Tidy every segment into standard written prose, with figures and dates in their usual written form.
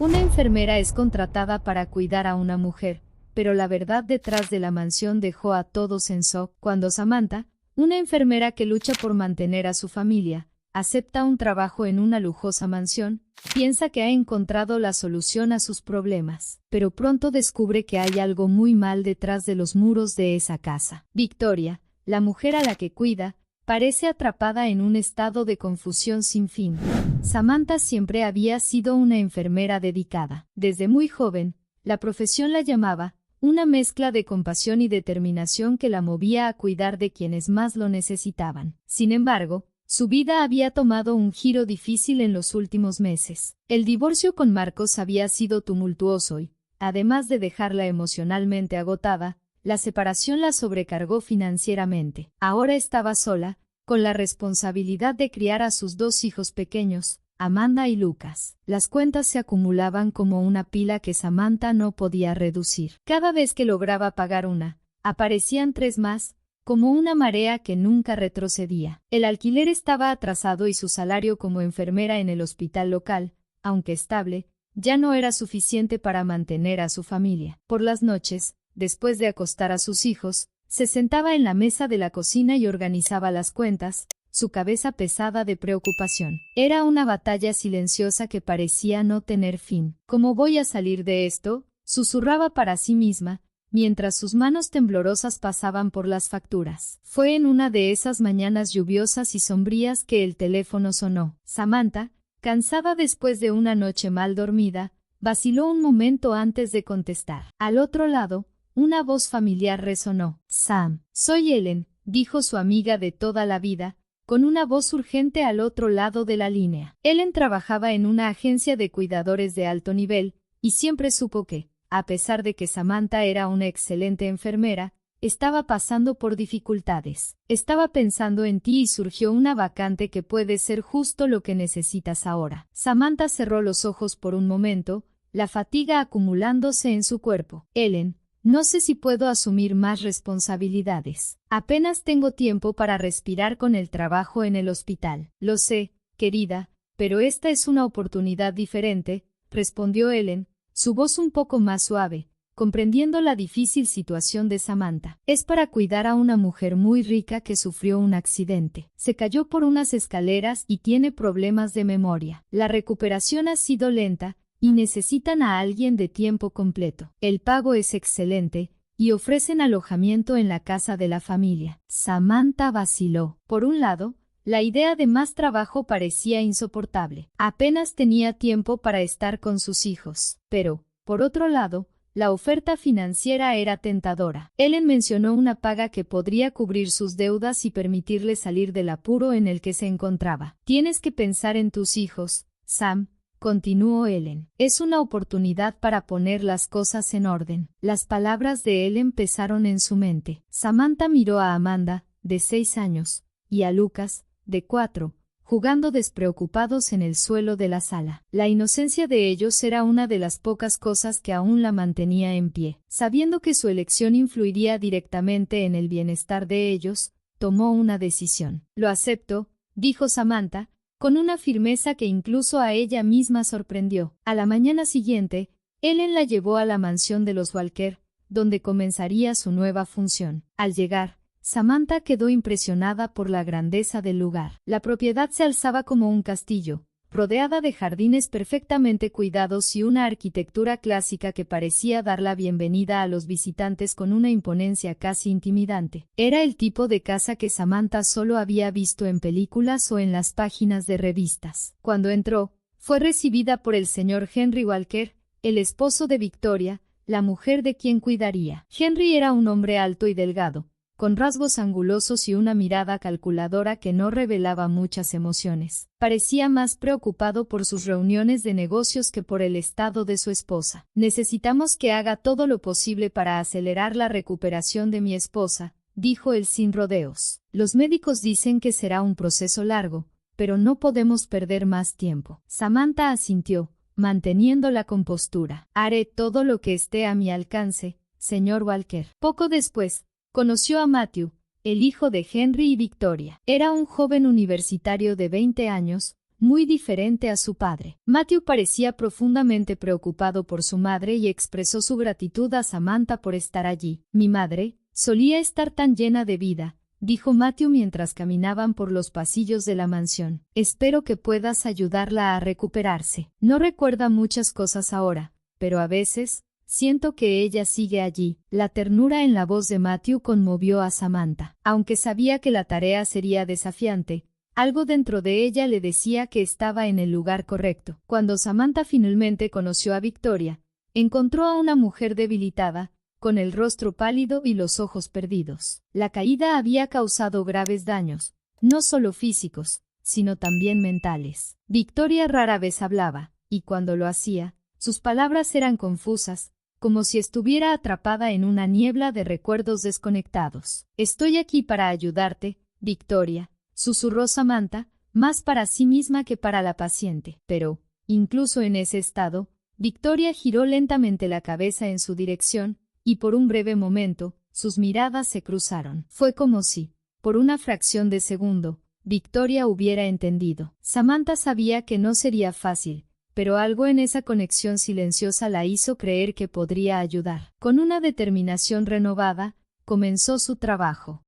Una enfermera es contratada para cuidar a una mujer, pero la verdad detrás de la mansión dejó a todos en shock cuando Samantha, una enfermera que lucha por mantener a su familia, acepta un trabajo en una lujosa mansión, piensa que ha encontrado la solución a sus problemas, pero pronto descubre que hay algo muy mal detrás de los muros de esa casa. Victoria, la mujer a la que cuida, parece atrapada en un estado de confusión sin fin. Samantha siempre había sido una enfermera dedicada. Desde muy joven, la profesión la llamaba, una mezcla de compasión y determinación que la movía a cuidar de quienes más lo necesitaban. Sin embargo, su vida había tomado un giro difícil en los últimos meses. El divorcio con Marcos había sido tumultuoso y, además de dejarla emocionalmente agotada, la separación la sobrecargó financieramente. Ahora estaba sola, con la responsabilidad de criar a sus dos hijos pequeños, Amanda y Lucas. Las cuentas se acumulaban como una pila que Samantha no podía reducir. Cada vez que lograba pagar una, aparecían tres más, como una marea que nunca retrocedía. El alquiler estaba atrasado y su salario como enfermera en el hospital local, aunque estable, ya no era suficiente para mantener a su familia. Por las noches, después de acostar a sus hijos, se sentaba en la mesa de la cocina y organizaba las cuentas, su cabeza pesada de preocupación. Era una batalla silenciosa que parecía no tener fin. ¿Cómo voy a salir de esto?, susurraba para sí misma, mientras sus manos temblorosas pasaban por las facturas. Fue en una de esas mañanas lluviosas y sombrías que el teléfono sonó. Samantha, cansada después de una noche mal dormida, vaciló un momento antes de contestar. Al otro lado, una voz familiar resonó. «Sam, soy Ellen», dijo su amiga de toda la vida, con una voz urgente al otro lado de la línea. Ellen trabajaba en una agencia de cuidadores de alto nivel, y siempre supo que, a pesar de que Samantha era una excelente enfermera, estaba pasando por dificultades. «Estaba pensando en ti y surgió una vacante que puede ser justo lo que necesitas ahora». Samantha cerró los ojos por un momento, la fatiga acumulándose en su cuerpo. «Ellen, no sé si puedo asumir más responsabilidades. Apenas tengo tiempo para respirar con el trabajo en el hospital». «Lo sé, querida, pero esta es una oportunidad diferente», respondió Ellen, su voz un poco más suave, comprendiendo la difícil situación de Samantha. «Es para cuidar a una mujer muy rica que sufrió un accidente. Se cayó por unas escaleras y tiene problemas de memoria. La recuperación ha sido lenta, y necesitan a alguien de tiempo completo. El pago es excelente, y ofrecen alojamiento en la casa de la familia». Samantha vaciló. Por un lado, la idea de más trabajo parecía insoportable. Apenas tenía tiempo para estar con sus hijos. Pero, por otro lado, la oferta financiera era tentadora. Ellen mencionó una paga que podría cubrir sus deudas y permitirle salir del apuro en el que se encontraba. «Tienes que pensar en tus hijos, Sam», continuó Ellen. «Es una oportunidad para poner las cosas en orden». Las palabras de Ellen pesaron en su mente. Samantha miró a Amanda, de 6 años, y a Lucas, de 4, jugando despreocupados en el suelo de la sala. La inocencia de ellos era una de las pocas cosas que aún la mantenía en pie. Sabiendo que su elección influiría directamente en el bienestar de ellos, tomó una decisión. «Lo acepto», dijo Samantha, con una firmeza que incluso a ella misma sorprendió. A la mañana siguiente, Ellen la llevó a la mansión de los Walker, donde comenzaría su nueva función. Al llegar, Samantha quedó impresionada por la grandeza del lugar. La propiedad se alzaba como un castillo, rodeada de jardines perfectamente cuidados y una arquitectura clásica que parecía dar la bienvenida a los visitantes con una imponencia casi intimidante. Era el tipo de casa que Samantha solo había visto en películas o en las páginas de revistas. Cuando entró, fue recibida por el señor Henry Walker, el esposo de Victoria, la mujer de quien cuidaría. Henry era un hombre alto y delgado, con rasgos angulosos y una mirada calculadora que no revelaba muchas emociones. Parecía más preocupado por sus reuniones de negocios que por el estado de su esposa. «Necesitamos que haga todo lo posible para acelerar la recuperación de mi esposa», dijo él sin rodeos. «Los médicos dicen que será un proceso largo, pero no podemos perder más tiempo». Samantha asintió, manteniendo la compostura. «Haré todo lo que esté a mi alcance, señor Walker». Poco después, conoció a Matthew, el hijo de Henry y Victoria. Era un joven universitario de 20 años, muy diferente a su padre. Matthew parecía profundamente preocupado por su madre y expresó su gratitud a Samantha por estar allí. Mi madre solía estar tan llena de vida, dijo Matthew mientras caminaban por los pasillos de la mansión. Espero que puedas ayudarla a recuperarse. No recuerda muchas cosas ahora, pero a veces siento que ella sigue allí. La ternura en la voz de Matthew conmovió a Samantha. Aunque sabía que la tarea sería desafiante, algo dentro de ella le decía que estaba en el lugar correcto. Cuando Samantha finalmente conoció a Victoria, encontró a una mujer debilitada, con el rostro pálido y los ojos perdidos. La caída había causado graves daños, no solo físicos, sino también mentales. Victoria rara vez hablaba, y cuando lo hacía, sus palabras eran confusas, como si estuviera atrapada en una niebla de recuerdos desconectados. Estoy aquí para ayudarte, Victoria, susurró Samantha, más para sí misma que para la paciente. Pero, incluso en ese estado, Victoria giró lentamente la cabeza en su dirección, y por un breve momento, sus miradas se cruzaron. Fue como si, por una fracción de segundo, Victoria hubiera entendido. Samantha sabía que no sería fácil, pero algo en esa conexión silenciosa la hizo creer que podría ayudar. Con una determinación renovada, comenzó su trabajo.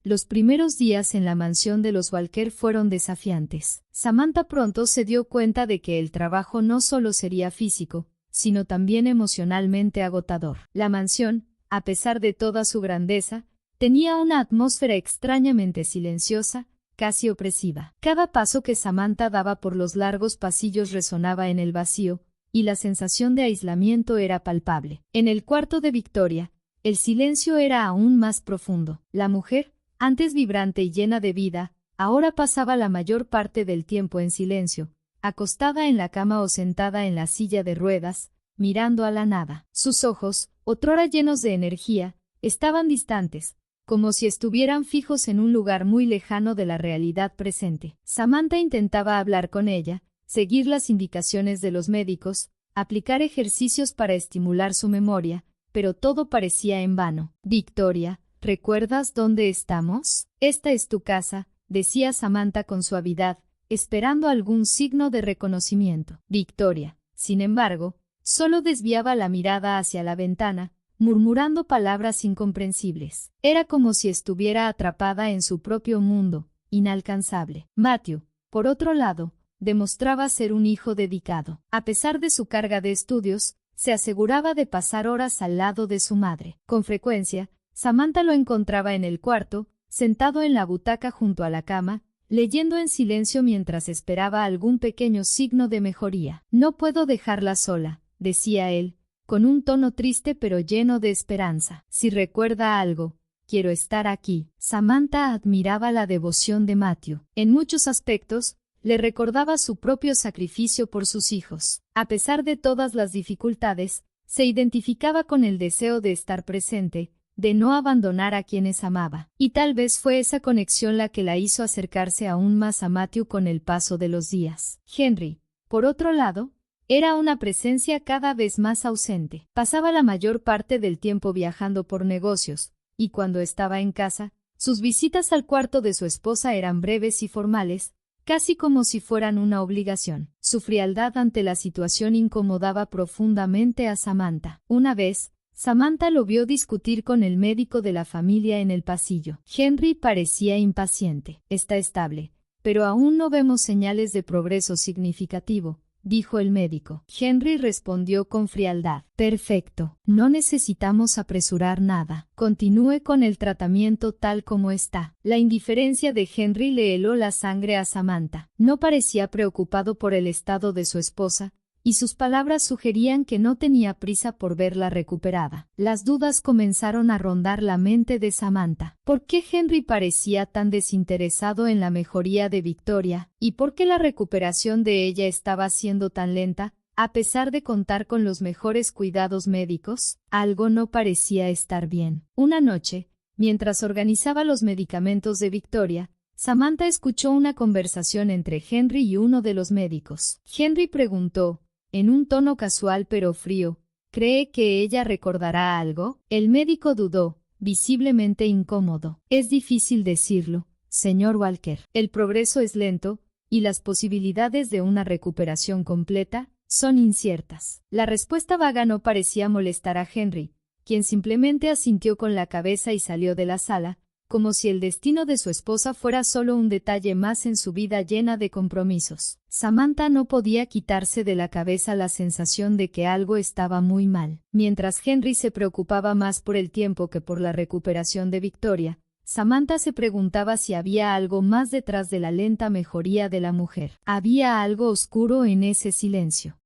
Los primeros días en la mansión de los Walker fueron desafiantes. Samantha pronto se dio cuenta de que el trabajo no solo sería físico, sino también emocionalmente agotador. La mansión, a pesar de toda su grandeza, tenía una atmósfera extrañamente silenciosa, casi opresiva. Cada paso que Samantha daba por los largos pasillos resonaba en el vacío, y la sensación de aislamiento era palpable. En el cuarto de Victoria, el silencio era aún más profundo. La mujer, antes vibrante y llena de vida, ahora pasaba la mayor parte del tiempo en silencio, acostada en la cama o sentada en la silla de ruedas, mirando a la nada. Sus ojos, otrora llenos de energía, estaban distantes, como si estuvieran fijos en un lugar muy lejano de la realidad presente. Samantha intentaba hablar con ella, seguir las indicaciones de los médicos, aplicar ejercicios para estimular su memoria, pero todo parecía en vano. Victoria, ¿recuerdas dónde estamos? Esta es tu casa, decía Samantha con suavidad, esperando algún signo de reconocimiento. Victoria, sin embargo, solo desviaba la mirada hacia la ventana, murmurando palabras incomprensibles. Era como si estuviera atrapada en su propio mundo, inalcanzable. Matthew, por otro lado, demostraba ser un hijo dedicado. A pesar de su carga de estudios, se aseguraba de pasar horas al lado de su madre. Con frecuencia, Samantha lo encontraba en el cuarto, sentado en la butaca junto a la cama, leyendo en silencio mientras esperaba algún pequeño signo de mejoría. No puedo dejarla sola, decía él, con un tono triste pero lleno de esperanza. Si recuerda algo, quiero estar aquí. Samantha admiraba la devoción de Matthew. En muchos aspectos, le recordaba su propio sacrificio por sus hijos. A pesar de todas las dificultades, se identificaba con el deseo de estar presente, de no abandonar a quienes amaba. Y tal vez fue esa conexión la que la hizo acercarse aún más a Matthew con el paso de los días. Henry, por otro lado, era una presencia cada vez más ausente. Pasaba la mayor parte del tiempo viajando por negocios, y cuando estaba en casa, sus visitas al cuarto de su esposa eran breves y formales, casi como si fueran una obligación. Su frialdad ante la situación incomodaba profundamente a Samantha. Una vez, Samantha lo vio discutir con el médico de la familia en el pasillo. Henry parecía impaciente. Está estable, pero aún no vemos señales de progreso significativo, dijo el médico. Henry respondió con frialdad. Perfecto, no necesitamos apresurar nada. Continúe con el tratamiento tal como está. La indiferencia de Henry le heló la sangre a Samantha. No parecía preocupado por el estado de su esposa, y sus palabras sugerían que no tenía prisa por verla recuperada. Las dudas comenzaron a rondar la mente de Samantha. ¿Por qué Henry parecía tan desinteresado en la mejoría de Victoria? ¿Y por qué la recuperación de ella estaba siendo tan lenta, a pesar de contar con los mejores cuidados médicos? Algo no parecía estar bien. Una noche, mientras organizaba los medicamentos de Victoria, Samantha escuchó una conversación entre Henry y uno de los médicos. Henry preguntó, en un tono casual pero frío, ¿cree que ella recordará algo? El médico dudó, visiblemente incómodo. Es difícil decirlo, señor Walker. El progreso es lento, y las posibilidades de una recuperación completa son inciertas. La respuesta vaga no parecía molestar a Henry, quien simplemente asintió con la cabeza y salió de la sala, como si el destino de su esposa fuera solo un detalle más en su vida llena de compromisos. Samantha no podía quitarse de la cabeza la sensación de que algo estaba muy mal. Mientras Henry se preocupaba más por el tiempo que por la recuperación de Victoria, Samantha se preguntaba si había algo más detrás de la lenta mejoría de la mujer. Había algo oscuro en ese silencio.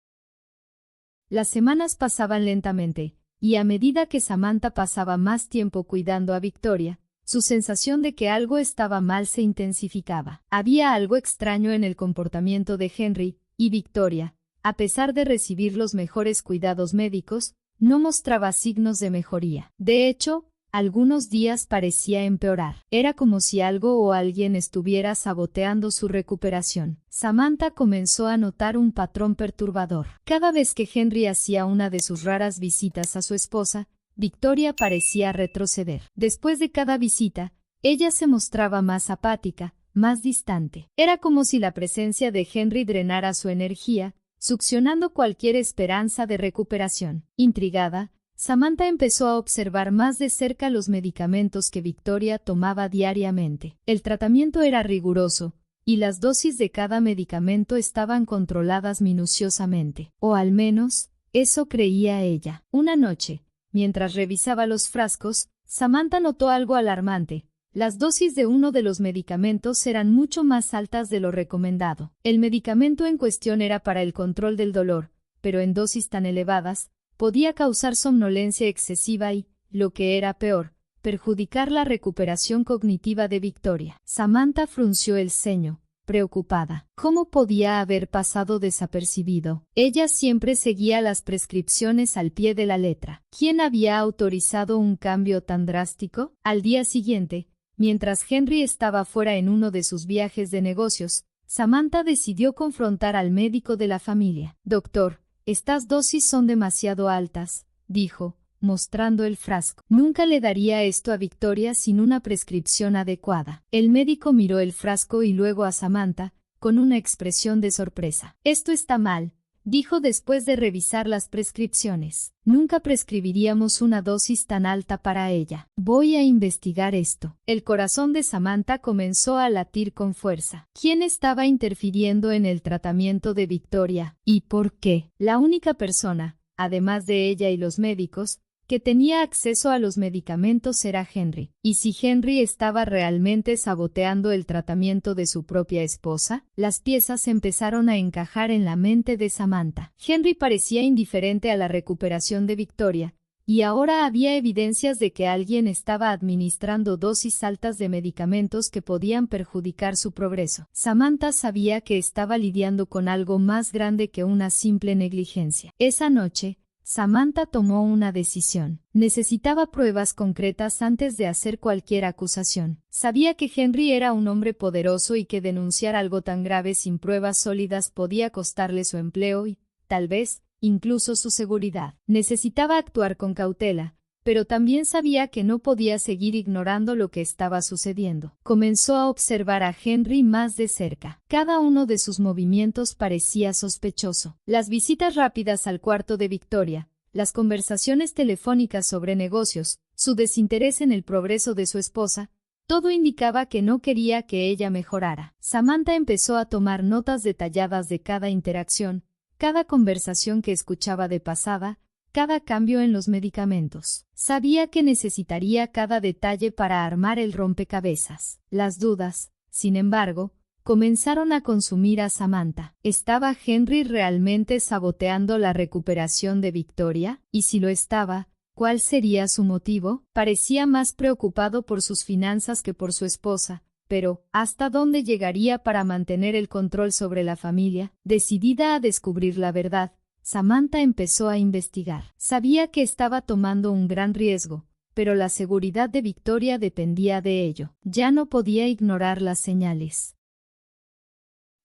Las semanas pasaban lentamente, y a medida que Samantha pasaba más tiempo cuidando a Victoria, su sensación de que algo estaba mal se intensificaba. Había algo extraño en el comportamiento de Henry, y Victoria, a pesar de recibir los mejores cuidados médicos, no mostraba signos de mejoría. De hecho, algunos días parecía empeorar. Era como si algo o alguien estuviera saboteando su recuperación. Samantha comenzó a notar un patrón perturbador. Cada vez que Henry hacía una de sus raras visitas a su esposa, Victoria parecía retroceder. Después de cada visita, ella se mostraba más apática, más distante. Era como si la presencia de Henry drenara su energía, succionando cualquier esperanza de recuperación. Intrigada, Samantha empezó a observar más de cerca los medicamentos que Victoria tomaba diariamente. El tratamiento era riguroso, y las dosis de cada medicamento estaban controladas minuciosamente. O al menos, eso creía ella. Una noche, mientras revisaba los frascos, Samantha notó algo alarmante. Las dosis de uno de los medicamentos eran mucho más altas de lo recomendado. El medicamento en cuestión era para el control del dolor, pero en dosis tan elevadas, podía causar somnolencia excesiva y, lo que era peor, perjudicar la recuperación cognitiva de Victoria. Samantha frunció el ceño, preocupada. ¿Cómo podía haber pasado desapercibido? Ella siempre seguía las prescripciones al pie de la letra. ¿Quién había autorizado un cambio tan drástico? Al día siguiente, mientras Henry estaba fuera en uno de sus viajes de negocios, Samantha decidió confrontar al médico de la familia. «Doctor, estas dosis son demasiado altas», dijo, mostrando el frasco. «Nunca le daría esto a Victoria sin una prescripción adecuada». El médico miró el frasco y luego a Samantha, con una expresión de sorpresa. «Esto está mal», dijo después de revisar las prescripciones. «Nunca prescribiríamos una dosis tan alta para ella. Voy a investigar esto». El corazón de Samantha comenzó a latir con fuerza. ¿Quién estaba interfiriendo en el tratamiento de Victoria? ¿Y por qué? La única persona, además de ella y los médicos, que tenía acceso a los medicamentos era Henry. ¿Y si Henry estaba realmente saboteando el tratamiento de su propia esposa? Las piezas empezaron a encajar en la mente de Samantha. Henry parecía indiferente a la recuperación de Victoria, y ahora había evidencias de que alguien estaba administrando dosis altas de medicamentos que podían perjudicar su progreso. Samantha sabía que estaba lidiando con algo más grande que una simple negligencia. Esa noche, Samantha tomó una decisión. Necesitaba pruebas concretas antes de hacer cualquier acusación. Sabía que Henry era un hombre poderoso y que denunciar algo tan grave sin pruebas sólidas podía costarle su empleo y, tal vez, incluso su seguridad. Necesitaba actuar con cautela, pero también sabía que no podía seguir ignorando lo que estaba sucediendo. Comenzó a observar a Henry más de cerca. Cada uno de sus movimientos parecía sospechoso. Las visitas rápidas al cuarto de Victoria, las conversaciones telefónicas sobre negocios, su desinterés en el progreso de su esposa, todo indicaba que no quería que ella mejorara. Samantha empezó a tomar notas detalladas de cada interacción, cada conversación que escuchaba de pasada, cada cambio en los medicamentos. Sabía que necesitaría cada detalle para armar el rompecabezas. Las dudas, sin embargo, comenzaron a consumir a Samantha. ¿Estaba Henry realmente saboteando la recuperación de Victoria? Y si lo estaba, ¿cuál sería su motivo? Parecía más preocupado por sus finanzas que por su esposa. Pero, ¿hasta dónde llegaría para mantener el control sobre la familia? Decidida a descubrir la verdad, Samantha empezó a investigar. Sabía que estaba tomando un gran riesgo, pero la seguridad de Victoria dependía de ello. Ya no podía ignorar las señales.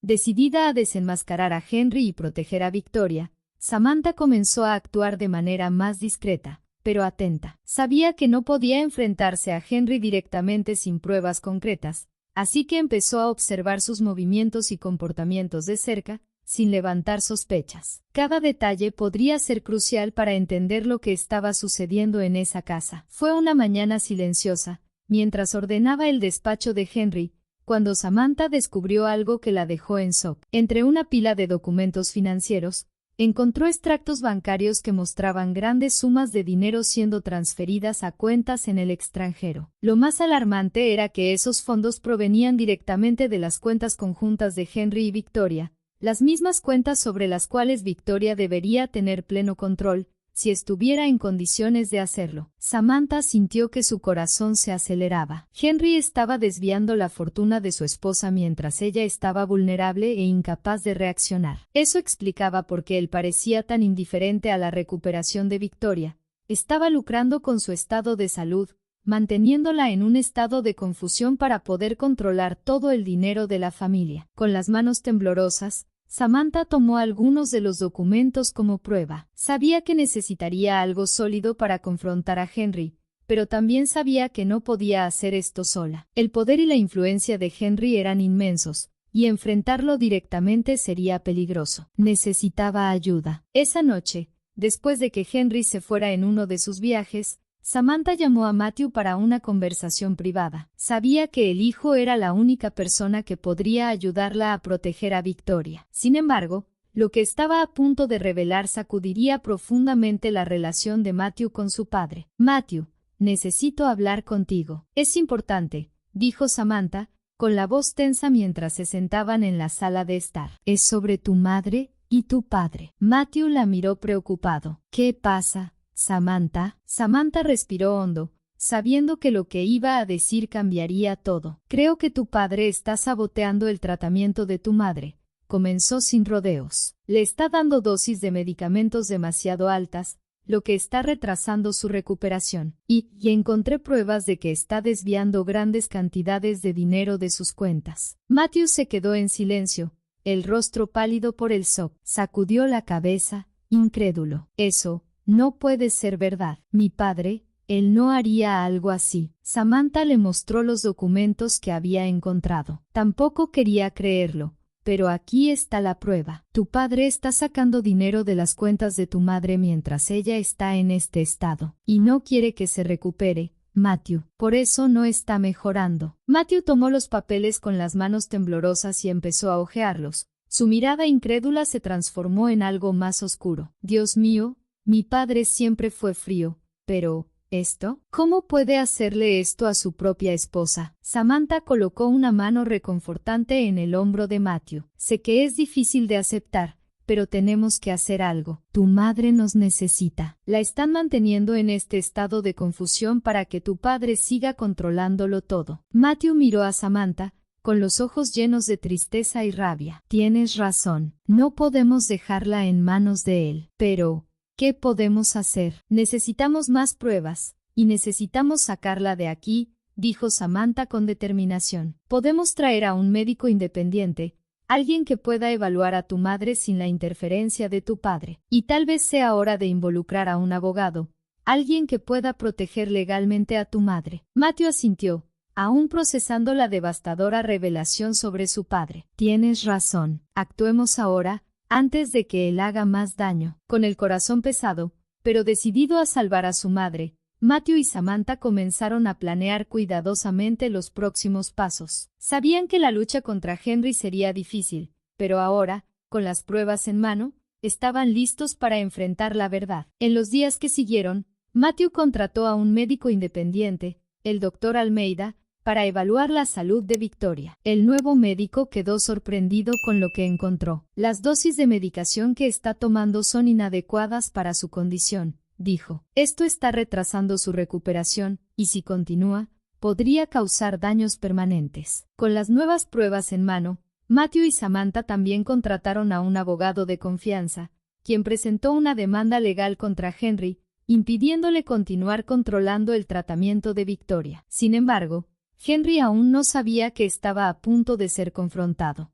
Decidida a desenmascarar a Henry y proteger a Victoria, Samantha comenzó a actuar de manera más discreta, pero atenta. Sabía que no podía enfrentarse a Henry directamente sin pruebas concretas, así que empezó a observar sus movimientos y comportamientos de cerca, sin levantar sospechas. Cada detalle podría ser crucial para entender lo que estaba sucediendo en esa casa. Fue una mañana silenciosa, mientras ordenaba el despacho de Henry, cuando Samantha descubrió algo que la dejó en shock. Entre una pila de documentos financieros, encontró extractos bancarios que mostraban grandes sumas de dinero siendo transferidas a cuentas en el extranjero. Lo más alarmante era que esos fondos provenían directamente de las cuentas conjuntas de Henry y Victoria, las mismas cuentas sobre las cuales Victoria debería tener pleno control, si estuviera en condiciones de hacerlo. Samantha sintió que su corazón se aceleraba. Henry estaba desviando la fortuna de su esposa mientras ella estaba vulnerable e incapaz de reaccionar. Eso explicaba por qué él parecía tan indiferente a la recuperación de Victoria. Estaba lucrando con su estado de salud, manteniéndola en un estado de confusión para poder controlar todo el dinero de la familia. Con las manos temblorosas, Samantha tomó algunos de los documentos como prueba. Sabía que necesitaría algo sólido para confrontar a Henry, pero también sabía que no podía hacer esto sola. El poder y la influencia de Henry eran inmensos, y enfrentarlo directamente sería peligroso. Necesitaba ayuda. Esa noche, después de que Henry se fuera en uno de sus viajes, Samantha llamó a Matthew para una conversación privada. Sabía que el hijo era la única persona que podría ayudarla a proteger a Victoria. Sin embargo, lo que estaba a punto de revelar sacudiría profundamente la relación de Matthew con su padre. «Matthew, necesito hablar contigo. Es importante», dijo Samantha, con la voz tensa mientras se sentaban en la sala de estar. «Es sobre tu madre y tu padre». Matthew la miró preocupado. «¿Qué pasa, Samantha?» Samantha respiró hondo, sabiendo que lo que iba a decir cambiaría todo. «Creo que tu padre está saboteando el tratamiento de tu madre», comenzó sin rodeos. «Le está dando dosis de medicamentos demasiado altas, lo que está retrasando su recuperación. Y encontré pruebas de que está desviando grandes cantidades de dinero de sus cuentas». Matthew se quedó en silencio, el rostro pálido por el shock. Sacudió la cabeza, incrédulo. «Eso no puede ser verdad. Mi padre, él no haría algo así». Samantha le mostró los documentos que había encontrado. Tampoco quería creerlo, pero aquí está la prueba. Tu padre está sacando dinero de las cuentas de tu madre mientras ella está en este estado, y no quiere que se recupere, Matthew. Por eso no está mejorando. Matthew tomó los papeles con las manos temblorosas y empezó a hojearlos. Su mirada incrédula se transformó en algo más oscuro. «Dios mío, mi padre siempre fue frío, pero ¿esto? ¿Cómo puede hacerle esto a su propia esposa?» Samantha colocó una mano reconfortante en el hombro de Matthew. «Sé que es difícil de aceptar, pero tenemos que hacer algo. Tu madre nos necesita. La están manteniendo en este estado de confusión para que tu padre siga controlándolo todo». Matthew miró a Samantha, con los ojos llenos de tristeza y rabia. «Tienes razón. No podemos dejarla en manos de él. Pero ¿qué podemos hacer? Necesitamos más pruebas, y necesitamos sacarla de aquí», dijo Samantha con determinación. «Podemos traer a un médico independiente, alguien que pueda evaluar a tu madre sin la interferencia de tu padre. Y tal vez sea hora de involucrar a un abogado, alguien que pueda proteger legalmente a tu madre». Matthew asintió, aún procesando la devastadora revelación sobre su padre. «Tienes razón. Actuemos ahora, antes de que él haga más daño». Con el corazón pesado, pero decidido a salvar a su madre, Matthew y Samantha comenzaron a planear cuidadosamente los próximos pasos. Sabían que la lucha contra Henry sería difícil, pero ahora, con las pruebas en mano, estaban listos para enfrentar la verdad. En los días que siguieron, Matthew contrató a un médico independiente, el Dr. Almeida, para evaluar la salud de Victoria. El nuevo médico quedó sorprendido con lo que encontró. «Las dosis de medicación que está tomando son inadecuadas para su condición», dijo. «Esto está retrasando su recuperación, y si continúa, podría causar daños permanentes». Con las nuevas pruebas en mano, Matthew y Samantha también contrataron a un abogado de confianza, quien presentó una demanda legal contra Henry, impidiéndole continuar controlando el tratamiento de Victoria. Sin embargo, Henry aún no sabía que estaba a punto de ser confrontado.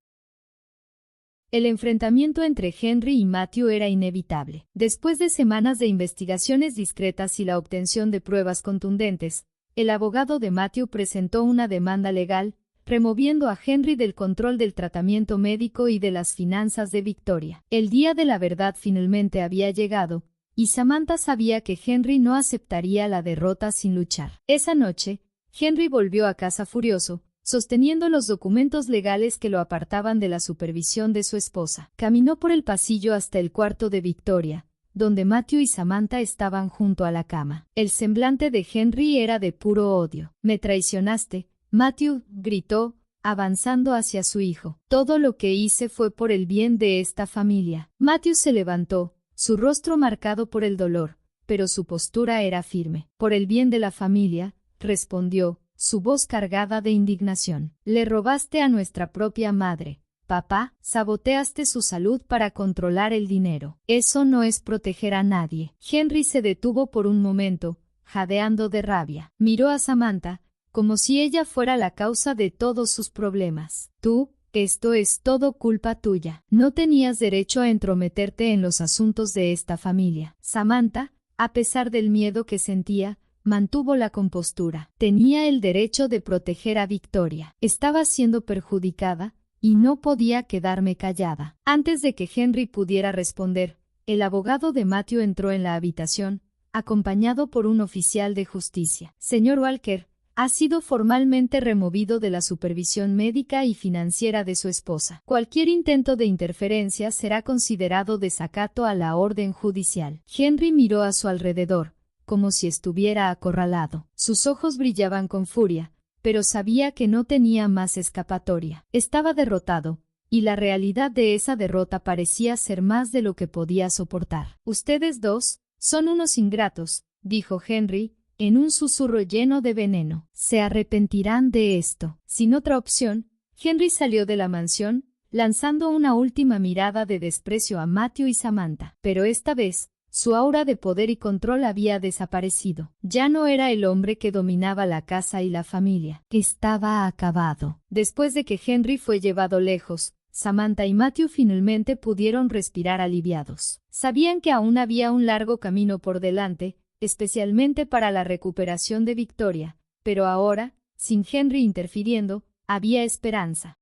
El enfrentamiento entre Henry y Matthew era inevitable. Después de semanas de investigaciones discretas y la obtención de pruebas contundentes, el abogado de Matthew presentó una demanda legal, removiendo a Henry del control del tratamiento médico y de las finanzas de Victoria. El día de la verdad finalmente había llegado, y Samantha sabía que Henry no aceptaría la derrota sin luchar. Esa noche, Henry volvió a casa furioso, sosteniendo los documentos legales que lo apartaban de la supervisión de su esposa. Caminó por el pasillo hasta el cuarto de Victoria, donde Matthew y Samantha estaban junto a la cama. El semblante de Henry era de puro odio. «Me traicionaste», Matthew gritó, avanzando hacia su hijo. «Todo lo que hice fue por el bien de esta familia». Matthew se levantó, su rostro marcado por el dolor, pero su postura era firme. «Por el bien de la familia», respondió, su voz cargada de indignación. «Le robaste a nuestra propia madre. Papá, saboteaste su salud para controlar el dinero. Eso no es proteger a nadie». Henry se detuvo por un momento, jadeando de rabia. Miró a Samantha, como si ella fuera la causa de todos sus problemas. «Tú, esto es todo culpa tuya. No tenías derecho a entrometerte en los asuntos de esta familia». Samantha, a pesar del miedo que sentía, mantuvo la compostura. Tenía el derecho de proteger a Victoria. Estaba siendo perjudicada, y no podía quedarme callada. Antes de que Henry pudiera responder, el abogado de Matthew entró en la habitación, acompañado por un oficial de justicia. «Señor Walker, ha sido formalmente removido de la supervisión médica y financiera de su esposa. Cualquier intento de interferencia será considerado desacato a la orden judicial». Henry miró a su alrededor, como si estuviera acorralado. Sus ojos brillaban con furia, pero sabía que no tenía más escapatoria. Estaba derrotado, y la realidad de esa derrota parecía ser más de lo que podía soportar. «Ustedes dos son unos ingratos», dijo Henry, en un susurro lleno de veneno. «Se arrepentirán de esto». Sin otra opción, Henry salió de la mansión, lanzando una última mirada de desprecio a Matthew y Samantha. Pero esta vez, su aura de poder y control había desaparecido. Ya no era el hombre que dominaba la casa y la familia. Estaba acabado. Después de que Henry fue llevado lejos, Samantha y Matthew finalmente pudieron respirar aliviados. Sabían que aún había un largo camino por delante, especialmente para la recuperación de Victoria, pero ahora, sin Henry interfiriendo, había esperanza.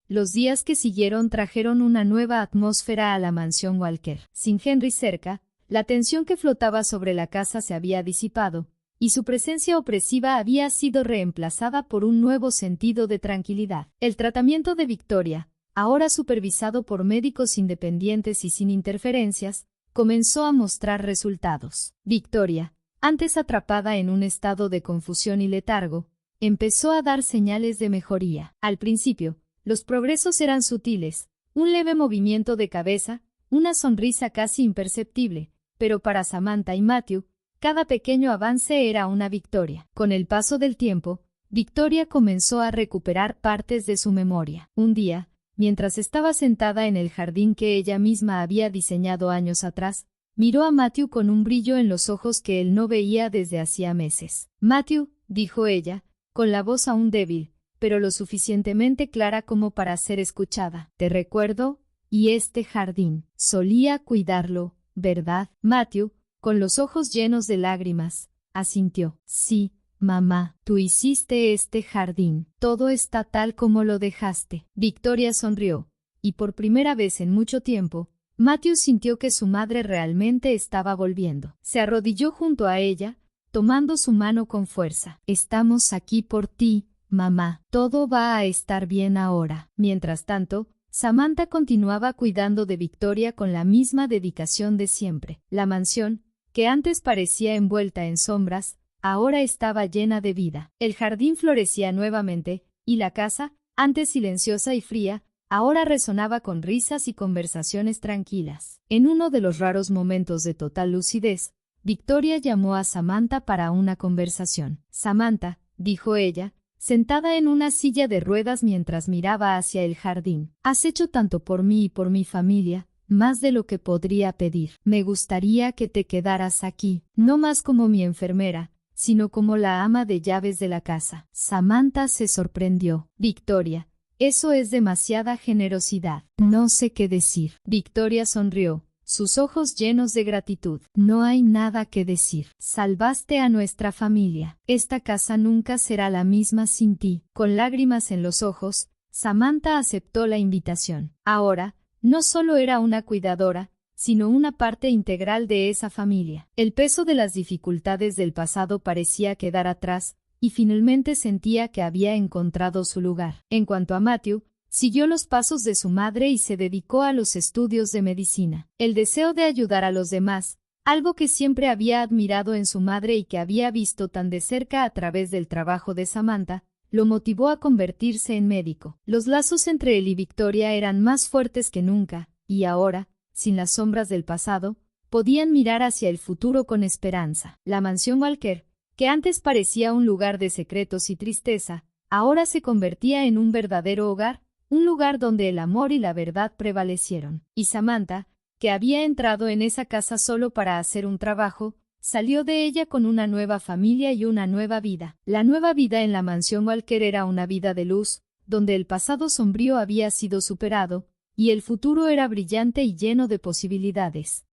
Los días que siguieron trajeron una nueva atmósfera a la mansión Walker. Sin Henry cerca, la tensión que flotaba sobre la casa se había disipado, y su presencia opresiva había sido reemplazada por un nuevo sentido de tranquilidad. El tratamiento de Victoria, ahora supervisado por médicos independientes y sin interferencias, comenzó a mostrar resultados. Victoria, antes atrapada en un estado de confusión y letargo, empezó a dar señales de mejoría. Al principio, los progresos eran sutiles, un leve movimiento de cabeza, una sonrisa casi imperceptible, pero para Samantha y Matthew, cada pequeño avance era una victoria. Con el paso del tiempo, Victoria comenzó a recuperar partes de su memoria. Un día, mientras estaba sentada en el jardín que ella misma había diseñado años atrás, miró a Matthew con un brillo en los ojos que él no veía desde hacía meses. «Matthew», dijo ella, con la voz aún débil, pero lo suficientemente clara como para ser escuchada. «Te recuerdo, y este jardín. Solía cuidarlo, ¿verdad?» Matthew, con los ojos llenos de lágrimas, asintió. «Sí, mamá, tú hiciste este jardín. Todo está tal como lo dejaste». Victoria sonrió, y por primera vez en mucho tiempo, Matthew sintió que su madre realmente estaba volviendo. Se arrodilló junto a ella, tomando su mano con fuerza. «Estamos aquí por ti, mamá. Todo va a estar bien ahora». Mientras tanto, Samantha continuaba cuidando de Victoria con la misma dedicación de siempre. La mansión, que antes parecía envuelta en sombras, ahora estaba llena de vida. El jardín florecía nuevamente, y la casa, antes silenciosa y fría, ahora resonaba con risas y conversaciones tranquilas. En uno de los raros momentos de total lucidez, Victoria llamó a Samantha para una conversación. «Samantha», dijo ella, sentada en una silla de ruedas mientras miraba hacia el jardín, «has hecho tanto por mí y por mi familia, más de lo que podría pedir. Me gustaría que te quedaras aquí, no más como mi enfermera, sino como la ama de llaves de la casa». Samantha se sorprendió. «Victoria, eso es demasiada generosidad. No sé qué decir». Victoria sonrió, sus ojos llenos de gratitud. No hay nada que decir. Salvaste a nuestra familia. Esta casa nunca será la misma sin ti. Con lágrimas en los ojos, Samantha aceptó la invitación. Ahora, no solo era una cuidadora, sino una parte integral de esa familia. El peso de las dificultades del pasado parecía quedar atrás, y finalmente sentía que había encontrado su lugar. En cuanto a Matthew, siguió los pasos de su madre y se dedicó a los estudios de medicina. El deseo de ayudar a los demás, algo que siempre había admirado en su madre y que había visto tan de cerca a través del trabajo de Samantha, lo motivó a convertirse en médico. Los lazos entre él y Victoria eran más fuertes que nunca, y ahora, sin las sombras del pasado, podían mirar hacia el futuro con esperanza. La mansión Walker, que antes parecía un lugar de secretos y tristeza, ahora se convertía en un verdadero hogar, un lugar donde el amor y la verdad prevalecieron. Y Samantha, que había entrado en esa casa solo para hacer un trabajo, salió de ella con una nueva familia y una nueva vida. La nueva vida en la mansión Walker era una vida de luz, donde el pasado sombrío había sido superado, y el futuro era brillante y lleno de posibilidades.